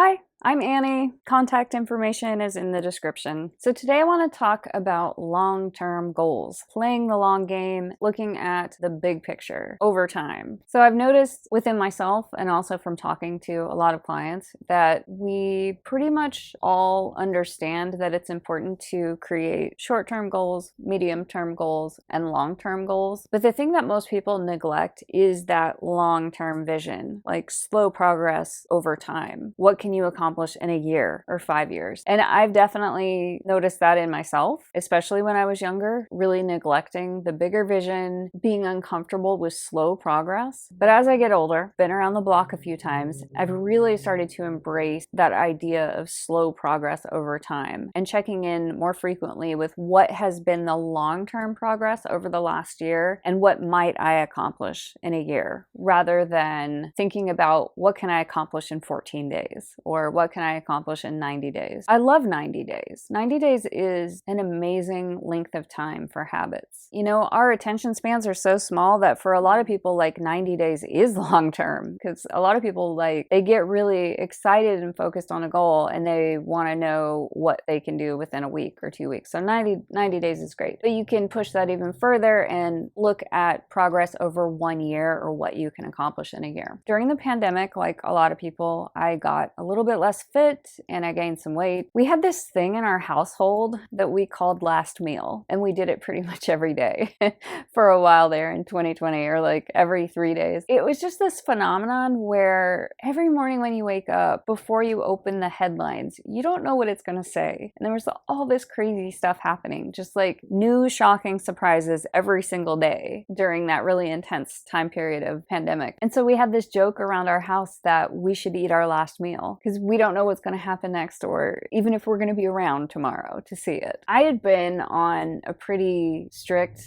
Hi, I'm Annie. Contact information is in the description. So today I want to talk about long-term goals, playing the long game, looking at the big picture over time. So I've noticed within myself and also from talking to a lot of clients that we pretty much all understand that it's important to create short-term goals, medium-term goals, and long-term goals. But the thing that most people neglect is that long-term vision, like slow progress over time. What can you accomplish in a year or 5 years? And I've definitely noticed that in myself, especially when I was younger, really neglecting the bigger vision, being uncomfortable with slow progress. But as I get older, been around the block a few times, I've really started to embrace that idea of slow progress over time and checking in more frequently with what has been the long-term progress over the last year and what might I accomplish in a year, rather than thinking about what can I accomplish in 14 days or what can I accomplish in 90 days. I love 90 days. 90 days is an amazing length of time for habits. You know, our attention spans are so small that for a lot of people, like 90 days is long term, because a lot of people, they get really excited and focused on a goal and they want to know what they can do within a week or 2 weeks. So 90 days is great. But you can push that even further and look at progress over 1 year or what you can accomplish in a year. During the pandemic, like a lot of people, I got a little bit less fit and I gained some weight. We had this thing in our household that we called last meal, and we did it pretty much every day for a while there in 2020, or like every 3 days. It was just this phenomenon where every morning when you wake up, before you open the headlines, you don't know what it's going to say. And there was all this crazy stuff happening, just like new shocking surprises every single day during that really intense time period of pandemic. And so we had this joke around our house that we should eat our last meal because we don't know what's going to happen next, or even if we're going to be around tomorrow to see it. I had been on a pretty strict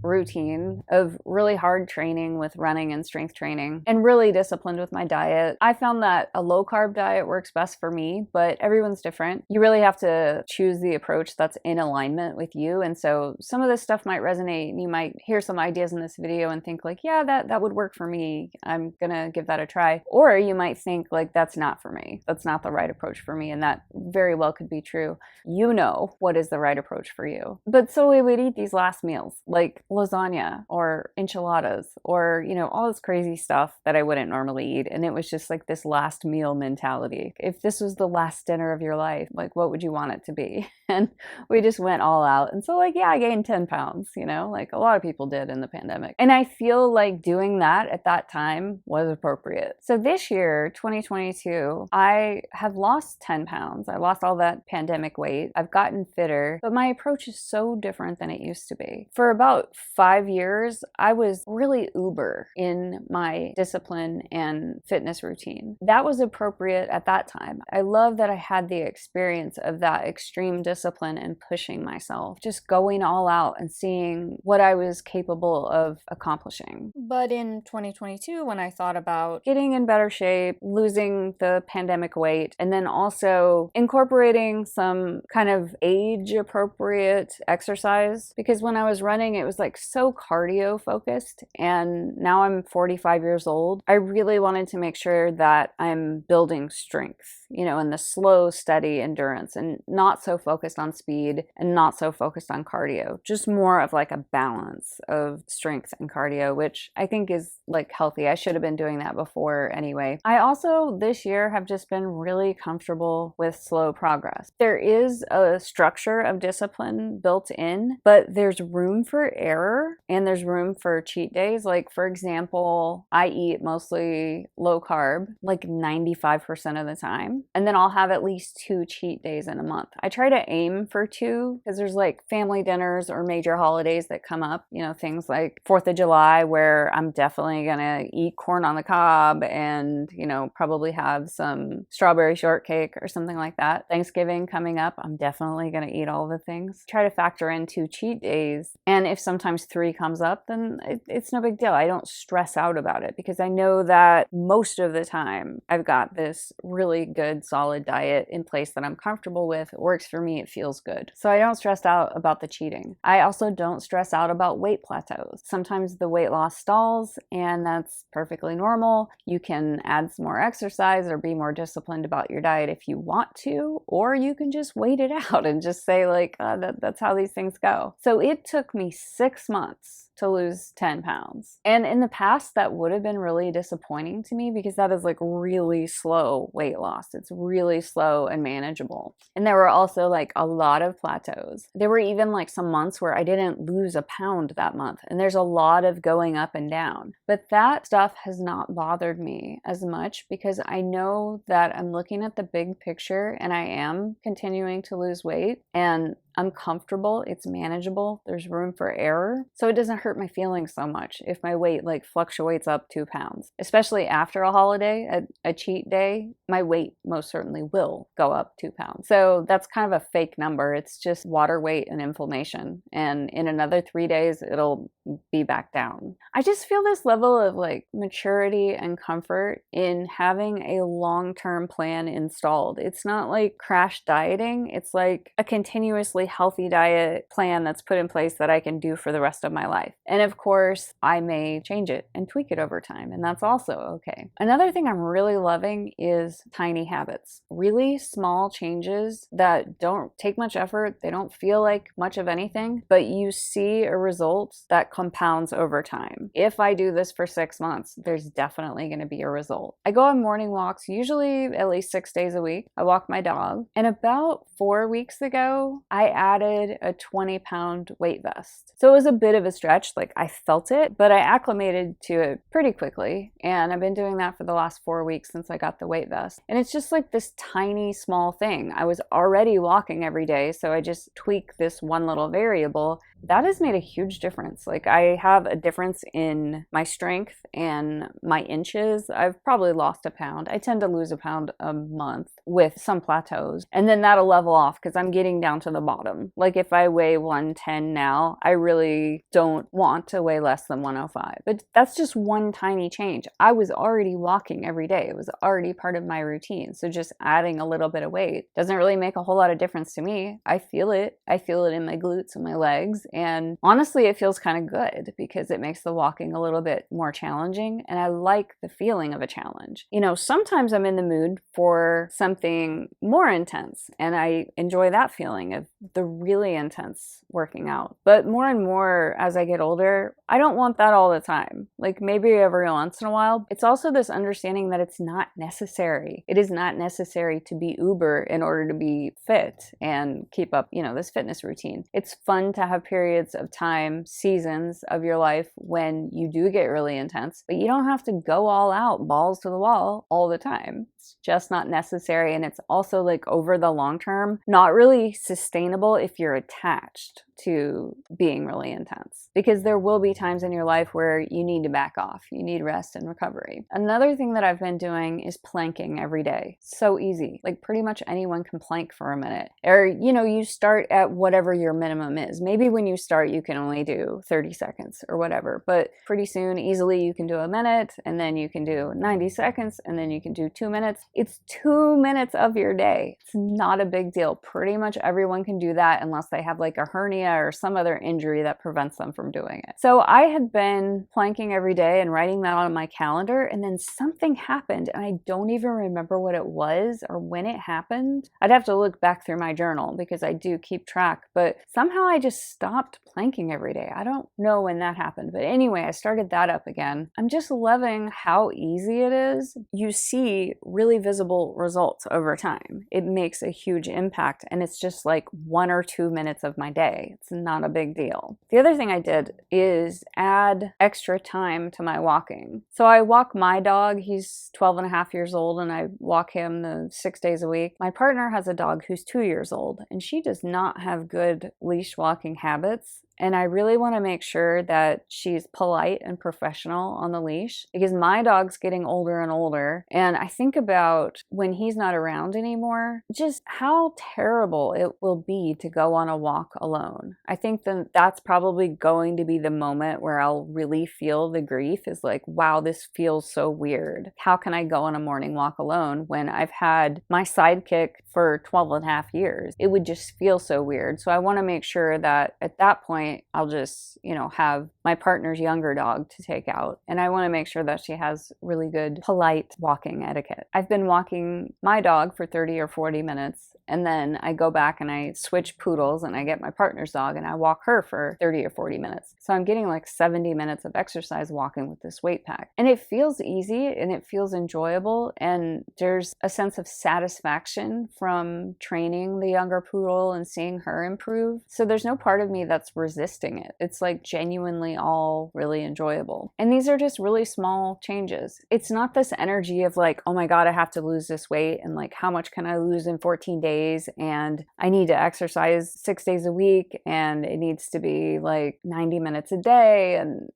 routine of really hard training with running and strength training and really disciplined with my diet. I found that a low carb diet works best for me, but everyone's different. You really have to choose the approach that's in alignment with you. And so some of this stuff might resonate and you might hear some ideas in this video and think like, yeah, that would work for me. I'm gonna give that a try. Or you might think like, that's not for me. That's not the right approach for me. And that very well could be true. You know what is the right approach for you. But so we would eat these last meals, like lasagna or enchiladas or, all this crazy stuff that I wouldn't normally eat. And it was just like this last meal mentality. If this was the last dinner of your life, like what would you want it to be? And we just went all out. And so yeah, I gained 10 pounds, like a lot of people did in the pandemic. And I feel like doing that at that time was appropriate. So this year, 2022, I have lost 10 pounds. I lost all that pandemic weight. I've gotten fitter, but my approach is so different than it used to be. For about 5 years, I was really uber in my discipline and fitness routine. That was appropriate at that time. I love that I had the experience of that extreme discipline and pushing myself, just going all out and seeing what I was capable of accomplishing. But in 2022, when I thought about getting in better shape, losing the pandemic weight, and then also incorporating some kind of age appropriate exercise, because when I was running, it was like so cardio focused, and now I'm 45 years old. I really wanted to make sure that I'm building strength, and the slow, steady endurance, and not so focused on speed and not so focused on cardio, just more of like a balance of strength and cardio, which I think is like healthy. I should have been doing that before anyway. I also this year have just been really comfortable with slow progress. There is a structure of discipline built in, but there's room for error and there's room for cheat days. Like for example, I eat mostly low carb, like 95% of the time. And then I'll have at least 2 cheat days in a month. I try to aim for 2 because there's like family dinners or major holidays that come up, things like 4th of July, where I'm definitely gonna eat corn on the cob and, probably have some strawberry shortcake or something like that. Thanksgiving coming up, I'm definitely gonna eat all the things. Try to factor in 2 cheat days. And if sometimes sometimes 3 comes up, then it's no big deal. I don't stress out about it because I know that most of the time I've got this really good, solid diet in place that I'm comfortable with. It works for me. It feels good. So I don't stress out about the cheating. I also don't stress out about weight plateaus. Sometimes the weight loss stalls, and that's perfectly normal. You can add some more exercise or be more disciplined about your diet if you want to, or you can just wait it out and just say like, that's how these things go. So it took me 6 months to lose 10 pounds. And in the past, that would have been really disappointing to me because that is like really slow weight loss. It's really slow and manageable. And there were also like a lot of plateaus. There were even like some months where I didn't lose a pound that month. And there's a lot of going up and down. But that stuff has not bothered me as much because I know that I'm looking at the big picture and I am continuing to lose weight and I'm comfortable, it's manageable, there's room for error. So it doesn't hurt my feelings so much if my weight like fluctuates up 2 pounds. Especially after a holiday, a cheat day, my weight most certainly will go up 2 pounds. So that's kind of a fake number. It's just water weight and inflammation. And in another 3 days, it'll be back down. I just feel this level of like maturity and comfort in having a long-term plan installed. It's not like crash dieting. It's like a continuously healthy diet plan that's put in place that I can do for the rest of my life. And of course, I may change it and tweak it over time, and that's also okay. Another thing I'm really loving is tiny habits. Really small changes that don't take much effort, they don't feel like much of anything, but you see a result that compounds over time. If I do this for 6 months, there's definitely going to be a result. I go on morning walks, usually at least 6 days a week. I walk my dog, and about 4 weeks ago, I added a 20-pound weight vest. So it was a bit of a stretch, like I felt it, but I acclimated to it pretty quickly. And I've been doing that for the last 4 weeks since I got the weight vest. And it's just like this tiny, small thing. I was already walking every day, so I just tweak this one little variable. That has made a huge difference. Like I have a difference in my strength and my inches. I've probably lost a pound. I tend to lose a pound a month with some plateaus. And then that'll level off because I'm getting down to the bottom. Like if I weigh 110 now, I really don't want to weigh less than 105. But that's just one tiny change. I was already walking every day. It was already part of my routine. So just adding a little bit of weight doesn't really make a whole lot of difference to me. I feel it. I feel it in my glutes and my legs. And honestly, it feels kind of good because it makes the walking a little bit more challenging. And I like the feeling of a challenge. You know, sometimes I'm in the mood for something more intense and I enjoy that feeling of the really intense working out. But more and more as I get older, I don't want that all the time. Like maybe every once in a while. It's also this understanding that it's not necessary. It is not necessary to be uber in order to be fit and keep up, you know, this fitness routine. It's fun to have periods of time, seasons of your life when you do get really intense, but you don't have to go all out, balls to the wall all the time. It's just not necessary. And it's also like over the long term, not really sustainable if you're attached to being really intense, because there will be times in your life where you need to back off. You need rest and recovery. Another thing that I've been doing is planking every day. So easy. Like pretty much anyone can plank for a minute. Or, you know, you start at whatever your minimum is. Maybe when you start, you can only do 30 seconds or whatever, but pretty soon, easily you can do a minute and then you can do 90 seconds and then you can do 2 minutes. It's 2 minutes of your day. It's not a big deal. Pretty much everyone can do that unless they have like a hernia or some other injury that prevents them from doing it. So I had been planking every day and writing that on my calendar, and then something happened and I don't even remember what it was or when it happened. I'd have to look back through my journal because I do keep track, but somehow I just stopped planking every day. I don't know when that happened, but anyway, I started that up again. I'm just loving how easy it is. You see really visible results over time. It makes a huge impact, and it's just like 1 or 2 minutes of my day. It's not a big deal. The other thing I did is add extra time to my walking. So I walk my dog. He's 12 and a half years old, and I walk him the 6 days a week. My partner has a dog who's 2 years old, and she does not have good leash walking habits. And I really want to make sure that she's polite and professional on the leash because my dog's getting older and older. And I think about when he's not around anymore, just how terrible it will be to go on a walk alone. I think that that's probably going to be the moment where I'll really feel the grief is like, wow, this feels so weird. How can I go on a morning walk alone when I've had my sidekick for 12 and a half years? It would just feel so weird. So I want to make sure that at that point, I'll just, have my partner's younger dog to take out. And I want to make sure that she has really good, polite walking etiquette. I've been walking my dog for 30 or 40 minutes. And then I go back and I switch poodles and I get my partner's dog and I walk her for 30 or 40 minutes. So I'm getting like 70 minutes of exercise walking with this weight pack. And it feels easy and it feels enjoyable. And there's a sense of satisfaction from training the younger poodle and seeing her improve. So there's no part of me that's resisting it. It's like genuinely all really enjoyable. And these are just really small changes. It's not this energy of like, oh my God, I have to lose this weight and like, how much can I lose in 14 days? And I need to exercise 6 days a week and it needs to be like 90 minutes a day. And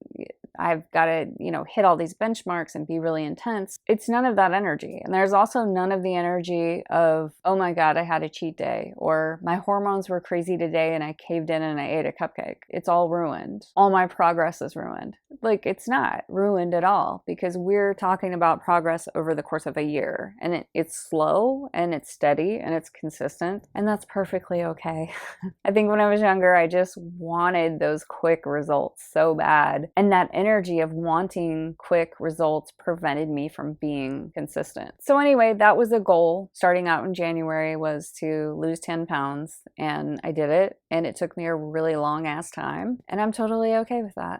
I've got to, hit all these benchmarks and be really intense. It's none of that energy. And there's also none of the energy of, oh my God, I had a cheat day, or my hormones were crazy today and I caved in and I ate a cupcake. It's all ruined. All my progress is ruined. Like, it's not ruined at all because we're talking about progress over the course of a year, and it's slow and it's steady and it's consistent, and that's perfectly okay. I think when I was younger, I just wanted those quick results so bad. And that energy of wanting quick results prevented me from being consistent. So anyway, that was a goal starting out in January, was to lose 10 pounds, and I did it, and it took me a really long ass time, and I'm totally okay with that.